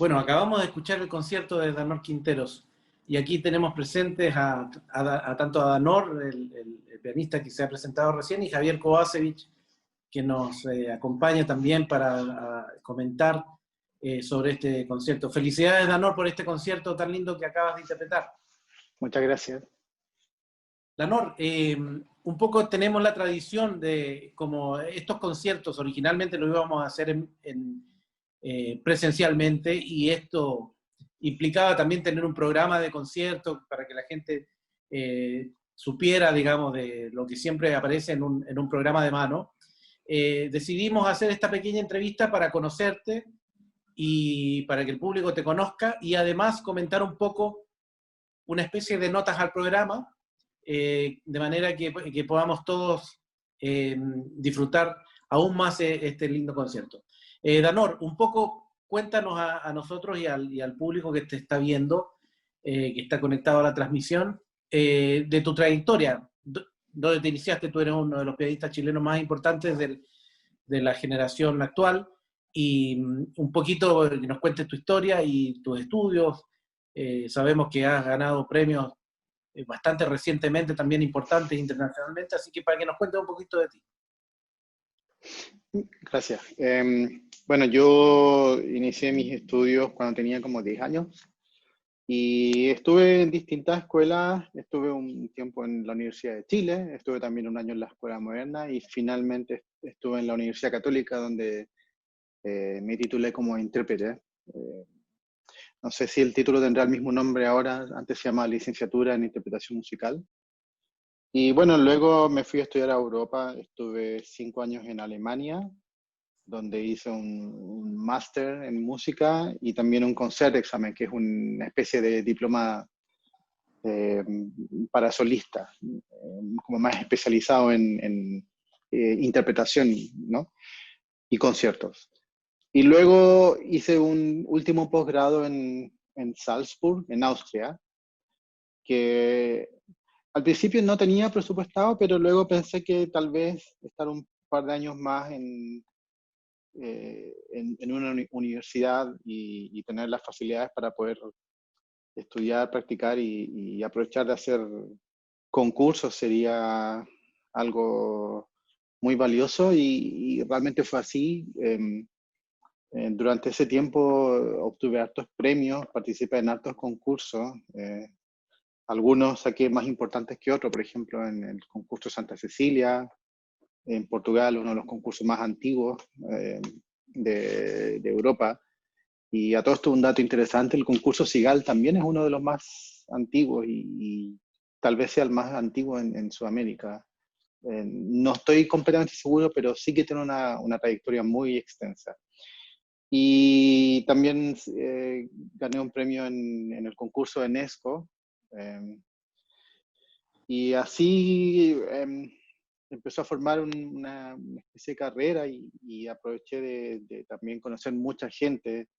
Bueno, acabamos de escuchar el concierto de Danor Quinteros y aquí tenemos presentes a tanto a Danor, el pianista que se ha presentado recién, y Javier Kovacevic, que nos acompaña también para comentar sobre este concierto. Felicidades, Danor, por este concierto tan lindo que acabas de interpretar. Muchas gracias. Danor, un poco tenemos la tradición de, como estos conciertos originalmente lo íbamos a hacer presencialmente, y esto implicaba también tener un programa de conciertos para que la gente supiera, digamos, de lo que siempre aparece en un programa de mano. Decidimos hacer esta pequeña entrevista para conocerte y para que el público te conozca, y además comentar un poco una especie de notas al programa, de manera que podamos todos disfrutar aún más este lindo concierto. Danor, un poco cuéntanos a nosotros y al público que te está viendo, que está conectado a la transmisión, de tu trayectoria. ¿Dónde te iniciaste? Tú eres uno de los pianistas chilenos más importantes de la generación actual, y un poquito que nos cuentes tu historia y tus estudios. Sabemos que has ganado premios bastante recientemente, también importantes internacionalmente, así que para que nos cuentes un poquito de ti. Gracias. Bueno, yo inicié mis estudios cuando tenía como 10 años y estuve en distintas escuelas. Estuve un tiempo en la Universidad de Chile, estuve también un año en la Escuela Moderna y finalmente estuve en la Universidad Católica, donde me titulé como intérprete. No sé si el título tendrá el mismo nombre ahora, antes se llamaba Licenciatura en Interpretación Musical. Y bueno, luego me fui a estudiar a Europa, estuve 5 años en Alemania, donde hice un máster en música y también un Concertexamen, que es una especie de diploma eh, para solistas, como más especializado en interpretación, ¿no? Y conciertos. Y luego hice un último posgrado en Salzburg, en Austria, que al principio no tenía presupuestado, pero luego pensé que tal vez estar un par de años más en una universidad y tener las facilidades para poder estudiar, practicar y aprovechar de hacer concursos sería algo muy valioso y realmente fue así. Durante ese tiempo obtuve hartos premios, participé en hartos concursos. Algunos saqué más importantes que otros, por ejemplo, en el concurso Santa Cecilia, en Portugal, uno de los concursos más antiguos de Europa. Y a todo esto un dato interesante, el concurso Sigal también es uno de los más antiguos y tal vez sea el más antiguo en Sudamérica. No estoy completamente seguro, pero sí que tiene una trayectoria muy extensa. Y también gané un premio en el concurso de UNESCO. Y así empezó a formar una especie de carrera y aproveché de también conocer mucha gente,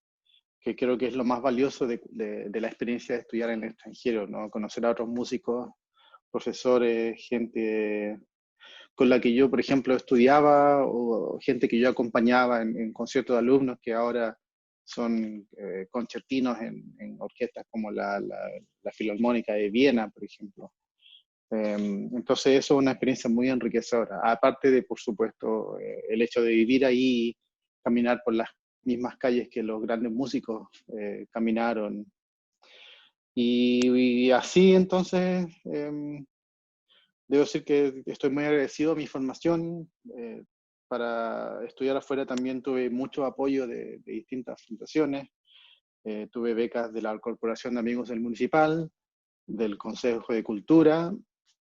que creo que es lo más valioso de la experiencia de estudiar en el extranjero, ¿no? Conocer a otros músicos, profesores, gente con la que yo, por ejemplo, estudiaba, o gente que yo acompañaba en conciertos de alumnos que ahora son concertinos en orquestas como la Filarmónica de Viena, por ejemplo. Entonces eso es una experiencia muy enriquecedora, aparte de, por supuesto, el hecho de vivir ahí, caminar por las mismas calles que los grandes músicos caminaron. Y así entonces, debo decir que estoy muy agradecido a mi formación. Para estudiar afuera también tuve mucho apoyo de distintas fundaciones. Tuve becas de la Corporación de Amigos del Municipal, del Consejo de Cultura,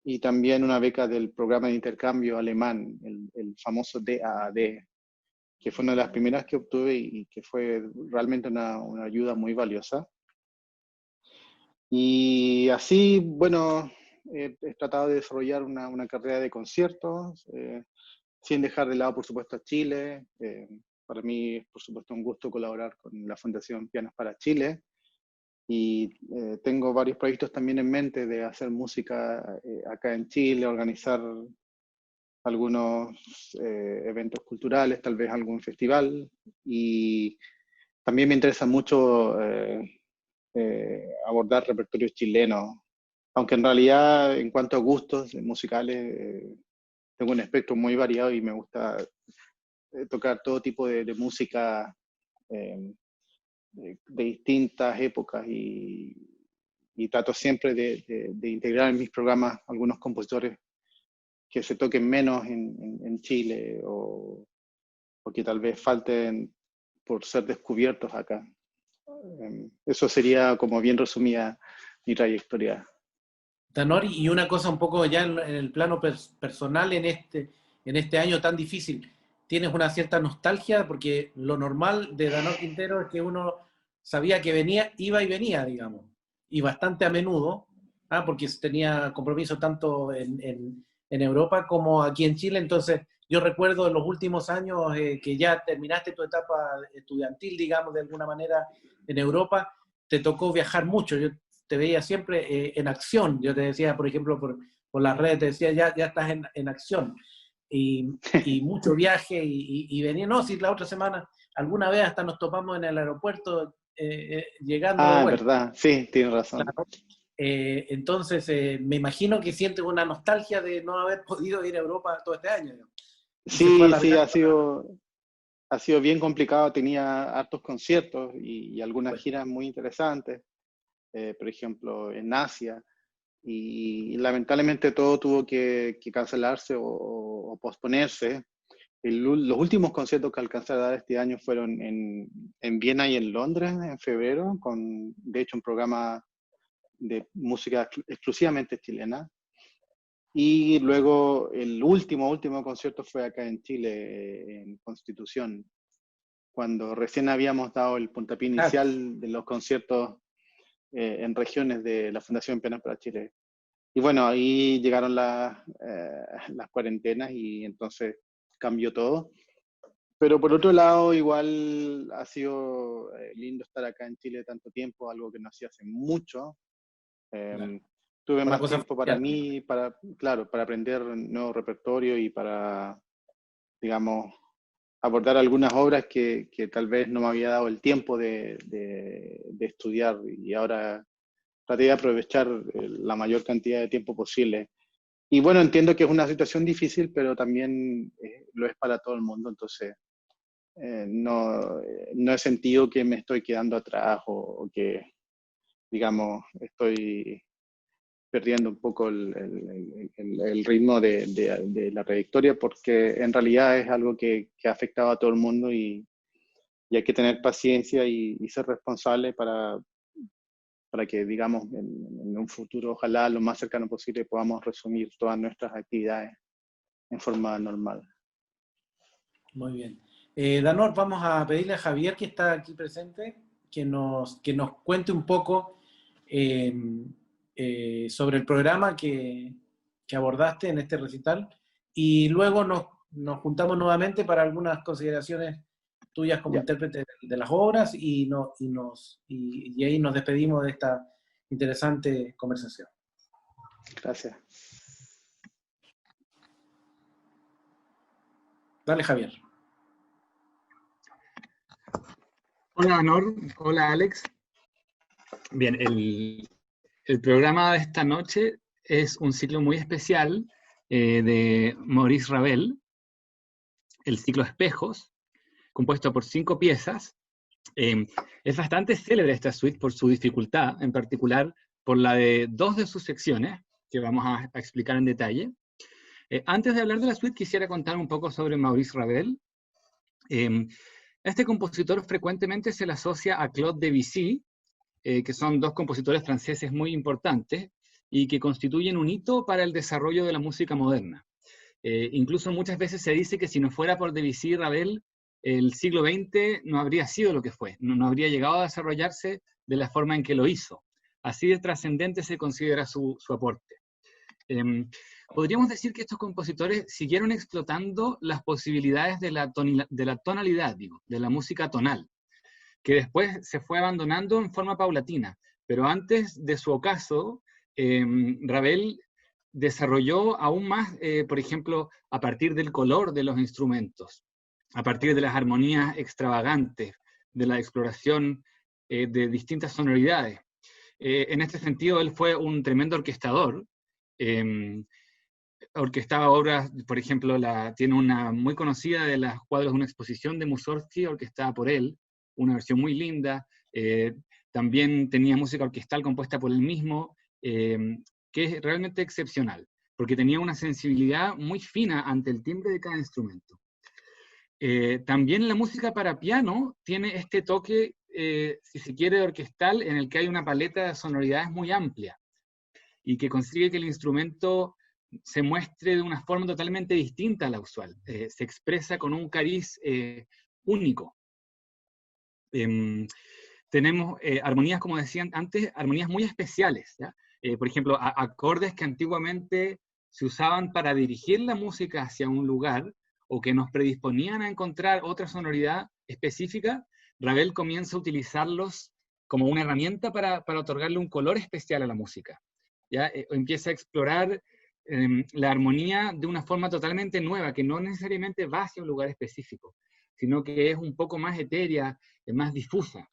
y también una beca del programa de intercambio alemán, el famoso DAAD, que fue una de las primeras que obtuve y que fue realmente una ayuda muy valiosa. Y así, bueno, he tratado de desarrollar una carrera de conciertos, sin dejar de lado, por supuesto, a Chile. Para mí es, por supuesto, un gusto colaborar con la Fundación Pianos para Chile. Y tengo varios proyectos también en mente de hacer música acá en Chile, organizar algunos eventos culturales, tal vez algún festival. Y también me interesa mucho abordar repertorios chilenos, aunque en realidad en cuanto a gustos musicales tengo un espectro muy variado y me gusta tocar todo tipo de música eh, de distintas épocas y trato siempre de integrar en mis programas algunos compositores que se toquen menos en Chile o que tal vez falten por ser descubiertos acá. Eso sería como bien resumida mi trayectoria. Danor, y una cosa un poco ya en el plano personal en este año tan difícil, ¿tienes una cierta nostalgia? Porque lo normal de Danor Quintero es que uno sabía que venía, iba y venía, digamos, y bastante a menudo, porque tenía compromiso tanto en Europa como aquí en Chile. Entonces yo recuerdo en los últimos años que ya terminaste tu etapa estudiantil, digamos, de alguna manera en Europa, te tocó viajar mucho. Yo te veía siempre en acción. Yo te decía, por ejemplo, por las redes, te decía, ya estás en acción. Y mucho viaje y venía, no, si la otra semana, alguna vez hasta nos topamos en el aeropuerto llegando de Ah, vuelta. verdad, sí, tienes razón. Claro. Entonces, me imagino que sientes una nostalgia de no haber podido ir a Europa todo este año, ¿no? Y se fue Sí, sí, alargando. ha sido bien complicado. Tenía hartos conciertos y algunas Pues, giras muy interesantes, por ejemplo, en Asia. Y lamentablemente todo tuvo que cancelarse o posponerse. Los últimos conciertos que alcancé a dar este año fueron en Viena y en Londres en febrero, con de hecho un programa de música exclusivamente chilena. Y luego el último concierto fue acá en Chile, en Constitución, cuando recién habíamos dado el puntapié claro, inicial de los conciertos en regiones de la Fundación Penas para Chile. Y bueno, ahí llegaron las cuarentenas y entonces cambió todo. Pero por otro lado, igual ha sido lindo estar acá en Chile tanto tiempo, algo que no hacía hace mucho. claro. Tuve Una más cosa tiempo para familiar. mí, claro, para aprender nuevo repertorio y para, digamos, abordar algunas obras que tal vez no me había dado el tiempo de estudiar y ahora traté de aprovechar la mayor cantidad de tiempo posible. Y bueno, entiendo que es una situación difícil, pero también lo es para todo el mundo, entonces no he sentido que me estoy quedando atrás o que, digamos, estoy perdiendo un poco el ritmo de la trayectoria, porque en realidad es algo que ha afectado a todo el mundo y hay que tener paciencia y ser responsable para que, digamos, en un futuro, ojalá lo más cercano posible, podamos resumir todas nuestras actividades en forma normal. Muy bien. Danor, vamos a pedirle a Javier, que está aquí presente, que nos cuente un poco eh, sobre el programa que abordaste en este recital y luego nos juntamos nuevamente para algunas consideraciones tuyas como Ya, intérprete de las obras y ahí nos despedimos de esta interesante conversación. gracias. Dale, Javier. Hola, Anor. Hola, Alex. Bien, el programa de esta noche es un ciclo muy especial de Maurice Ravel, el ciclo Espejos, compuesto por 5 piezas. Es bastante célebre esta suite por su dificultad, en particular por la de 2 de sus secciones, que vamos a explicar en detalle. Antes de hablar de la suite, quisiera contar un poco sobre Maurice Ravel. Este compositor frecuentemente se le asocia a Claude Debussy, que son 2 compositores franceses muy importantes y que constituyen un hito para el desarrollo de la música moderna. Incluso muchas veces se dice que si no fuera por Debussy y Ravel, el siglo XX no habría sido lo que fue, no habría llegado a desarrollarse de la forma en que lo hizo. Así de trascendente se considera su aporte. Podríamos decir que estos compositores siguieron explotando las posibilidades de la tonalidad, de la música tonal, que después se fue abandonando en forma paulatina. Pero antes de su ocaso, Ravel desarrolló aún más, por ejemplo, a partir del color de los instrumentos, a partir de las armonías extravagantes, de la exploración de distintas sonoridades. En este sentido, él fue un tremendo orquestador. Orquestaba obras, por ejemplo, tiene una muy conocida de los cuadros de una exposición de Mussorgsky, orquestada por él, una versión muy linda. También tenía música orquestal compuesta por él mismo, que es realmente excepcional, porque tenía una sensibilidad muy fina ante el timbre de cada instrumento. También la música para piano tiene este toque, si se quiere, orquestal, en el que hay una paleta de sonoridades muy amplia, y que consigue que el instrumento se muestre de una forma totalmente distinta a la usual. Se expresa con un cariz único. Tenemos armonías, como decían antes, armonías muy especiales, ¿ya? Por ejemplo, acordes que antiguamente se usaban para dirigir la música hacia un lugar, o que nos predisponían a encontrar otra sonoridad específica. Ravel comienza a utilizarlos como una herramienta para otorgarle un color especial a la música. ¿Ya? Empieza a explorar la armonía de una forma totalmente nueva, que no necesariamente va hacia un lugar específico, sino que es un poco más etérea, más difusa.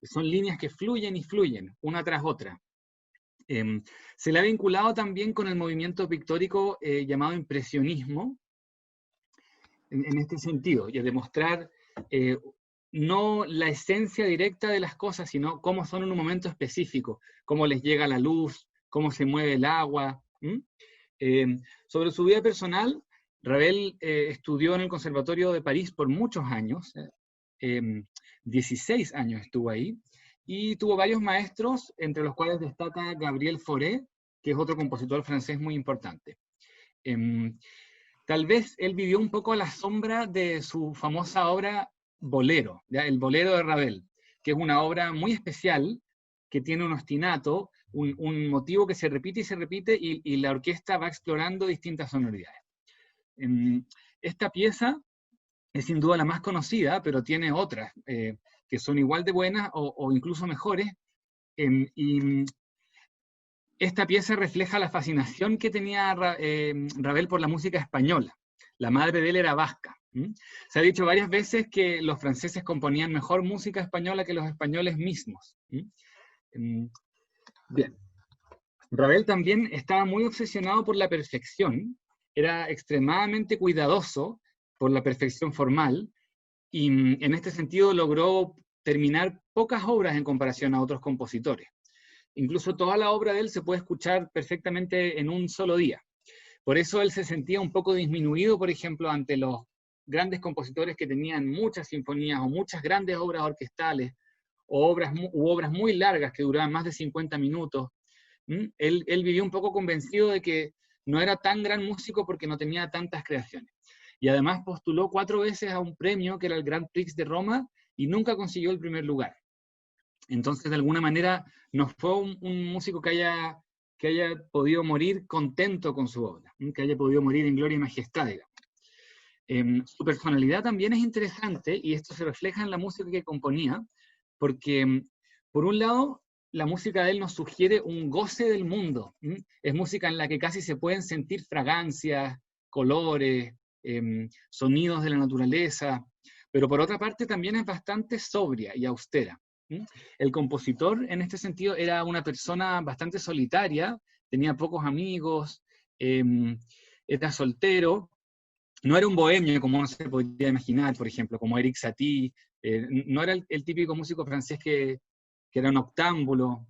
Son líneas que fluyen y fluyen, una tras otra. Se le ha vinculado también con el movimiento pictórico llamado impresionismo, en este sentido, y a demostrar no la esencia directa de las cosas, sino cómo son en un momento específico, cómo les llega la luz, cómo se mueve el agua. Sobre su vida personal, Ravel estudió en el Conservatorio de París por muchos años, 16 años estuvo ahí, y tuvo varios maestros, entre los cuales destaca Gabriel Fauré, que es otro compositor francés muy importante. Tal vez él vivió un poco a la sombra de su famosa obra Bolero, ¿ya? El Bolero de Ravel, que es una obra muy especial, que tiene un ostinato, un motivo que se repite y se repite, y la orquesta va explorando distintas sonoridades. Esta pieza es sin duda la más conocida, pero tiene otras que son igual de buenas o incluso mejores, y esta pieza refleja la fascinación que tenía Ravel por la música española. La madre de él era vasca. Se ha dicho varias veces que los franceses componían mejor música española que los españoles mismos. Bien. Ravel también estaba muy obsesionado por la perfección, era extremadamente cuidadoso por la perfección formal, y en este sentido logró terminar pocas obras en comparación a otros compositores. Incluso toda la obra de él se puede escuchar perfectamente en un solo día. Por eso él se sentía un poco disminuido, por ejemplo, ante los grandes compositores que tenían muchas sinfonías o muchas grandes obras orquestales, o obras muy largas que duraban más de 50 minutos. Él vivió un poco convencido de que no era tan gran músico porque no tenía tantas creaciones. Y además postuló 4 veces a un premio que era el Grand Prix de Roma y nunca consiguió el primer lugar. Entonces, de alguna manera, no fue un músico que haya podido morir contento con su obra, que haya podido morir en gloria y majestad, digamos. Su personalidad también es interesante, y esto se refleja en la música que componía, porque, por un lado, la música de él nos sugiere un goce del mundo. Es música en la que casi se pueden sentir fragancias, colores, sonidos de la naturaleza, pero por otra parte también es bastante sobria y austera. El compositor, en este sentido, era una persona bastante solitaria, tenía pocos amigos, era soltero, no era un bohemio como uno se podría imaginar, por ejemplo, como Erik Satie, no era el típico músico francés que era un octámbulo.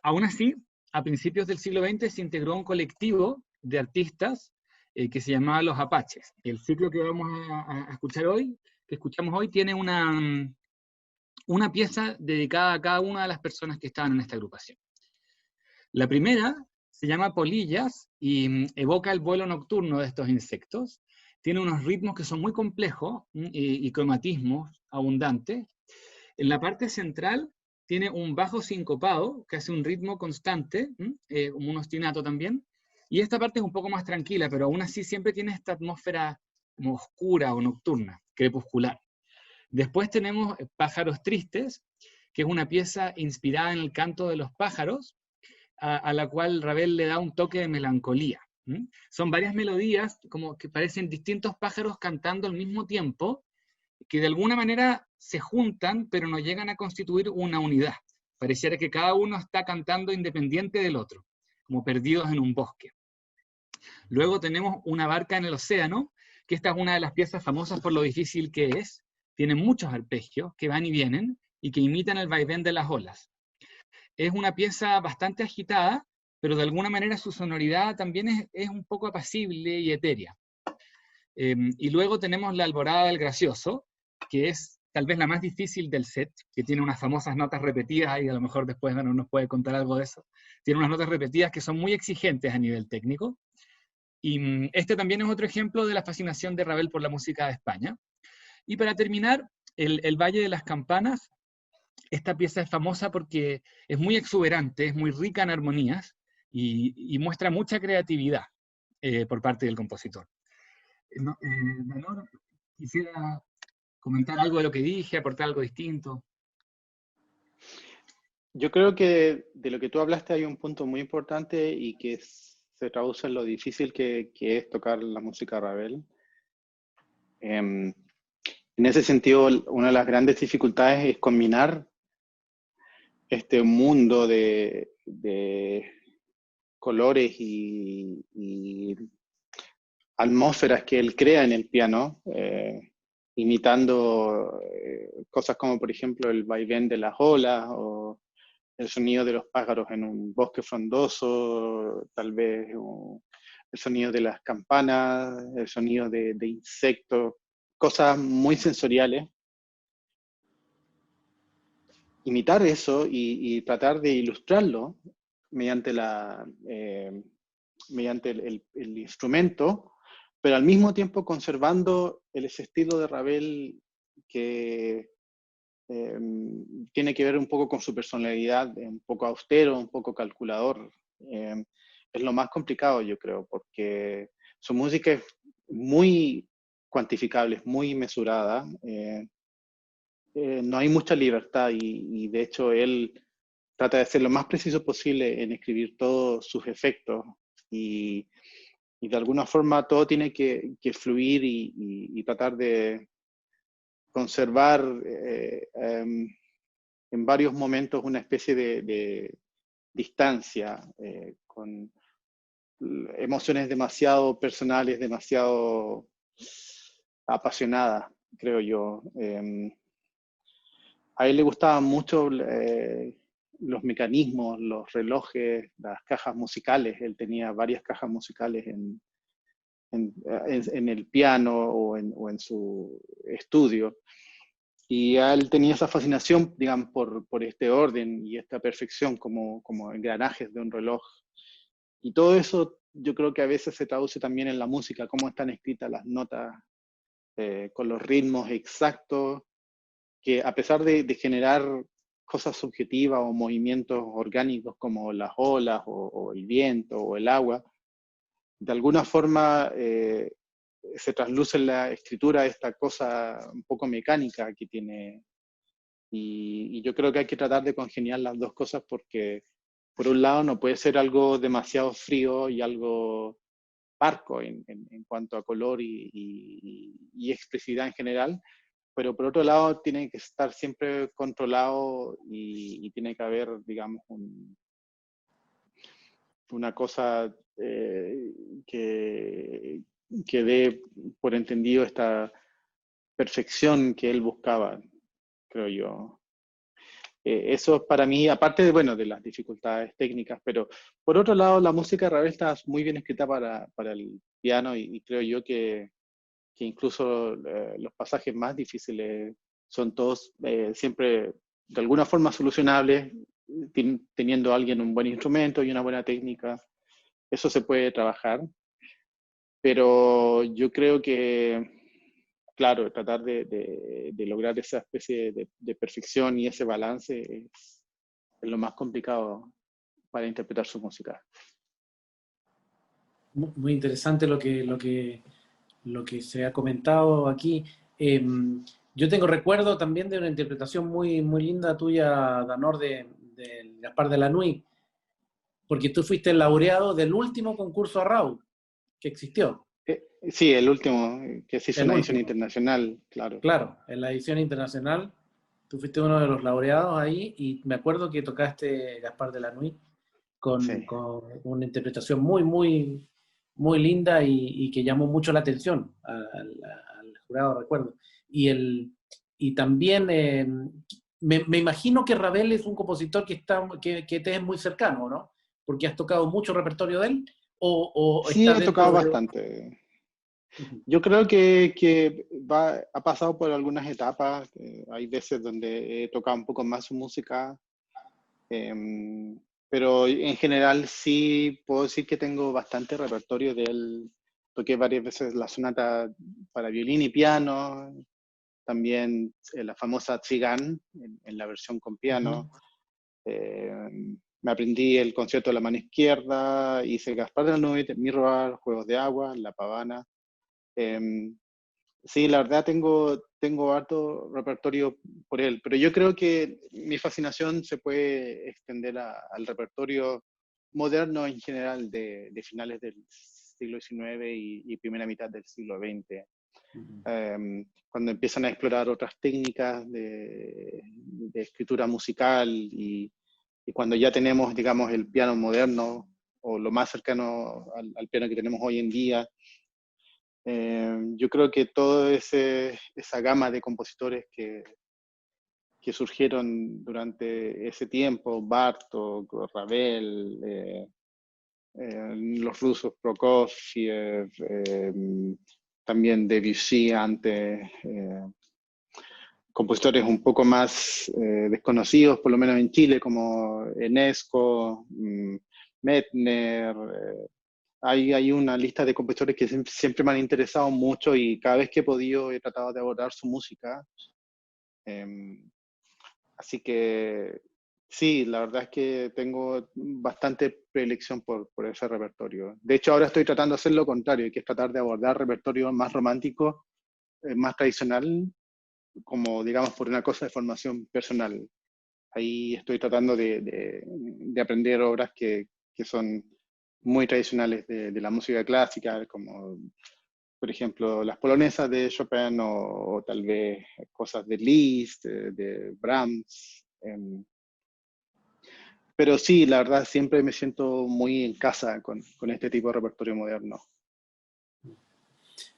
Aún así, a principios del siglo XX se integró a un colectivo de artistas que se llamaba Los Apaches. El ciclo que vamos a escuchar hoy, que escuchamos hoy, tiene una pieza dedicada a cada una de las personas que estaban en esta agrupación. La primera se llama Polillas y evoca el vuelo nocturno de estos insectos. Tiene unos ritmos que son muy complejos y cromatismos abundantes. En la parte central tiene un bajo sincopado que hace un ritmo constante, como un ostinato también. Y esta parte es un poco más tranquila, pero aún así siempre tiene esta atmósfera como oscura o nocturna, crepuscular. Después tenemos Pájaros Tristes, que es una pieza inspirada en el canto de los pájaros, a la cual Ravel le da un toque de melancolía. Son varias melodías como que parecen distintos pájaros cantando al mismo tiempo, que de alguna manera se juntan, pero no llegan a constituir una unidad. Pareciera que cada uno está cantando independiente del otro, como perdidos en un bosque. Luego tenemos Una barca en el océano, que esta es una de las piezas famosas por lo difícil que es. Tiene muchos arpegios que van y vienen y que imitan el vaivén de las olas. Es una pieza bastante agitada, pero de alguna manera su sonoridad también es un poco apacible y etérea. Y luego tenemos La alborada del gracioso, que es tal vez la más difícil del set, que tiene unas famosas notas repetidas, y a lo mejor después Dano nos puede contar algo de eso. Tiene unas notas repetidas que son muy exigentes a nivel técnico. Y este también es otro ejemplo de la fascinación de Ravel por la música de España. Y para terminar, el Valle de las Campanas. Esta pieza es famosa porque es muy exuberante, es muy rica en armonías y muestra mucha creatividad por parte del compositor. Danor, quisiera comentar algo de lo que dije, aportar algo distinto. Yo creo que de lo que tú hablaste hay un punto muy importante y que se traduce en lo difícil que es tocar la música de Ravel. En ese sentido, una de las grandes dificultades es combinar este mundo de colores y atmósferas que él crea en el piano, imitando cosas como, por ejemplo, el vaivén de las olas o el sonido de los pájaros en un bosque frondoso, tal vez el sonido de las campanas, el sonido de insectos, cosas muy sensoriales. Imitar eso y tratar de ilustrarlo mediante, mediante el instrumento, pero al mismo tiempo conservando ese estilo de Ravel que tiene que ver un poco con su personalidad, un poco austero, un poco calculador. Es lo más complicado, yo creo, porque su música es muy cuantificable, es muy mesurada. No hay mucha libertad y de hecho él trata de ser lo más preciso posible en escribir todos sus efectos y de alguna forma todo tiene que fluir y tratar de conservar en varios momentos una especie de distancia con emociones demasiado personales, demasiado apasionadas, creo yo. A él le gustaban mucho los mecanismos, los relojes, las cajas musicales. Él tenía varias cajas musicales en el piano o en su estudio. Y él tenía esa fascinación, digamos, por este orden y esta perfección como engranajes de un reloj. Y todo eso yo creo que a veces se traduce también en la música, cómo están escritas las notas con los ritmos exactos, que a pesar de generar cosas subjetivas o movimientos orgánicos como las olas o el viento o el agua, de alguna forma se trasluce en la escritura esta cosa un poco mecánica que tiene. Y yo creo que hay que tratar de congeniar las dos cosas porque, por un lado, no puede ser algo demasiado frío y algo parco en cuanto a color y expresividad en general, pero por otro lado tiene que estar siempre controlado y tiene que haber, digamos, una cosa que dé por entendido esta perfección que él buscaba, creo yo. Eso es para mí, aparte de, bueno, de las dificultades técnicas, pero por otro lado la música de Ravel está muy bien escrita para el piano y creo yo que incluso los pasajes más difíciles son todos siempre de alguna forma solucionables, teniendo alguien un buen instrumento y una buena técnica. Eso se puede trabajar, pero yo creo que, claro, tratar de lograr esa especie de perfección y ese balance es lo más complicado para interpretar su música. Muy interesante lo que se ha comentado aquí. Yo tengo recuerdo también de una interpretación muy, muy linda tuya, Danor, de Gaspar de la Nuit, porque tú fuiste el laureado del último concurso Arrau que existió. Sí, el último, que se hizo El una edición último. internacional, claro. Claro, en la edición internacional, tú fuiste uno de los laureados ahí y me acuerdo que tocaste Gaspar de la Nuit Sí. con una interpretación muy linda y que llamó mucho la atención al jurado, recuerdo. Y, y también me imagino que Ravel es un compositor que te es muy cercano, ¿no? Porque has tocado mucho repertorio de él o Sí, está he tocado dentro de... bastante. Yo creo que ha pasado por algunas etapas. Hay veces donde he tocado un poco más su música, pero en general sí puedo decir que tengo bastante repertorio de él. Toqué varias veces la sonata para violín y piano, también la famosa Tzigán en la versión con piano. Eh, Me aprendí el concierto de la mano izquierda, hice Gaspar de la Nuit, Mirroir, Juegos de Agua, La Pavana. Em, Sí, la verdad tengo harto repertorio por él, pero yo creo que mi fascinación se puede extender al repertorio moderno en general de finales del siglo XIX y primera mitad del siglo XX. Cuando empiezan a explorar otras técnicas de escritura musical y cuando ya tenemos, digamos, el piano moderno o lo más cercano al piano que tenemos hoy en día. Yo creo que toda esa gama de compositores que surgieron durante ese tiempo, Bartók, Ravel, los rusos Prokofiev, también Debussy antes, compositores un poco más desconocidos, por lo menos en Chile, como Enesco, Mettner. Hay una lista de compositores que siempre me han interesado mucho y cada vez que he podido he tratado de abordar su música. Así que sí, la verdad es que tengo bastante predilección por ese repertorio. De hecho, ahora estoy tratando de hacer lo contrario, que es tratar de abordar repertorio más romántico, más tradicional, como digamos por una cosa de formación personal. Ahí estoy tratando de aprender obras que son muy tradicionales de la música clásica, como por ejemplo las polonesas de Chopin o tal vez cosas de Liszt, de Brahms. Pero sí, la verdad siempre me siento muy en casa con este tipo de repertorio moderno.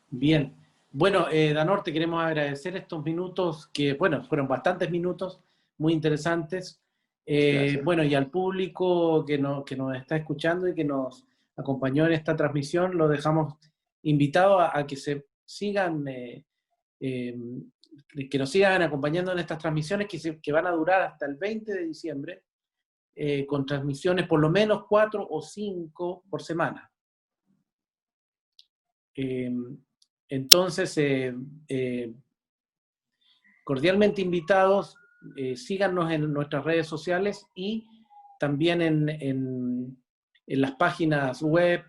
Bien. Bueno, Danor, te queremos agradecer estos minutos que, bueno, fueron bastantes minutos, muy interesantes. Gracias. Bueno, y al público que nos está escuchando y que nos acompañó en esta transmisión, lo dejamos invitado a que se sigan, eh, que nos sigan acompañando en estas transmisiones que van a durar hasta el 20 de diciembre, con transmisiones por lo menos 4 o 5 por semana. Eh, entonces, cordialmente invitados, síganos en nuestras redes sociales y también en las páginas web.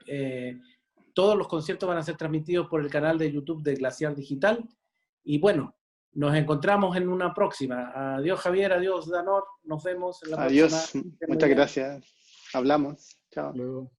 Todos los conciertos van a ser transmitidos por el canal de YouTube de Glaciar Digital. Y bueno, nos encontramos en una próxima. Adiós Javier, adiós Danor, nos vemos en la próxima. Adiós, Que estén muy muchas bien. gracias. Hablamos. Chao. Luego.